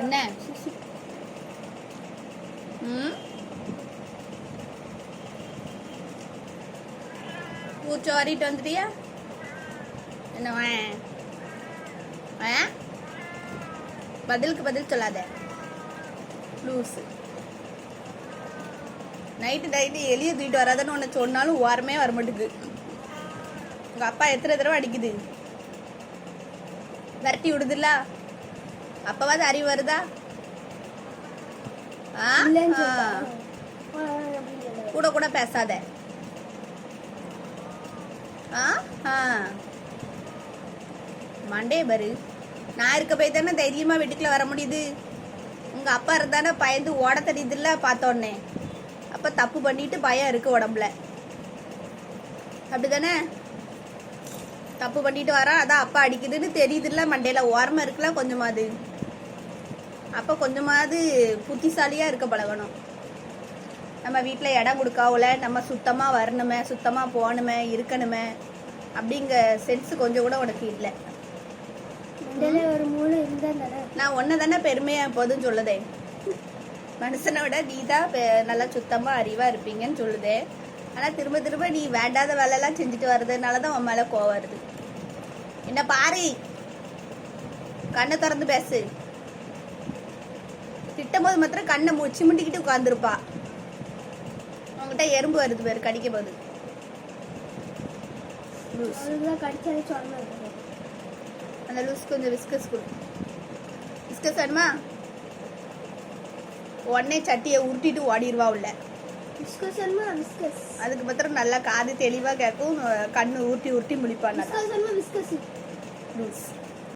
என்ன பூச்சி வாரிட்டு வந்துட்டியா என்ன பதிலுக்கு பதில் சொல்லாத லூஸு. நைட்டு எலியை தூக்கிட்டு வராதுன்னு உன்னை சொன்னாலும் ஓரமே வர மாட்டேங்குது. உங்க அப்பா எத்தனை தடவை அடிக்குது, விரட்டி விடுதுல்ல, அப்பவாது அறிவு வருதா? கூட கூட பேசாத. மண்டே பாரு, நான் இருக்க போய் தானே தைரியமா வீட்டுக்குள்ள வர முடியுது. உங்க அப்பா இருந்தானே பயந்து ஓட தெரியுதுல்ல பார்த்தோன்னே. அப்ப தப்பு பண்ணிட்டு பயம் இருக்கு உடம்புல, அப்படிதானே? தப்பு பண்ணிட்டு வரா, அதான் அப்பா அடிக்குதுன்னு தெரியுதுல்ல, மண்டையில ஓரமா இருக்குல்ல கொஞ்சமாவது. அப்ப கொஞ்சமாவது புத்திசாலியா இருக்க பழகணும். நம்ம வீட்டில் இடம் கொடுக்காவுல, நம்ம சுத்தமா வரணுமே, சுத்தமா போகணுமே, இருக்கணுமே அப்படிங்க சென்ஸ் கொஞ்சம் கூட உனக்கு இல்லை. ஒரு மூளை இருந்தா நான் ஒன்ன தானே பெருமையா எப்போதும் சொல்லுதே. மனுஷனை விட நீ தான் நல்லா சுத்தமா அறிவா இருப்பீங்கன்னு சொல்லுதே. ஆனா திரும்ப திரும்ப நீ வேண்டாத வேலையெல்லாம் செஞ்சுட்டு வர்றதுனாலதான் உன் மேல கோவம் வருது. என்ன பாரு, கண்ணை திறந்து பேசு. திட்டும் போது மாத்திரம் கண்ணை சிமுண்டிக்கிட்டு உட்காந்துருப்பா. உங்ககிட்ட எறும்பு வருது பேரு, கடிக்க போகுது. அந்த லூஸ் கொஞ்சம் விஸ்கஸ் கொடு. விஸ்கஸ் வேணுமா? உடனே சட்டியை உருட்டிட்டு ஓடிடுவா உள்ள. அதுக்கு மாத்திரம் நல்லா காது தெளிவா கேட்கும். கண்ணு ஊட்டி ஊட்டி முடிப்பான். விஸ்கஸ்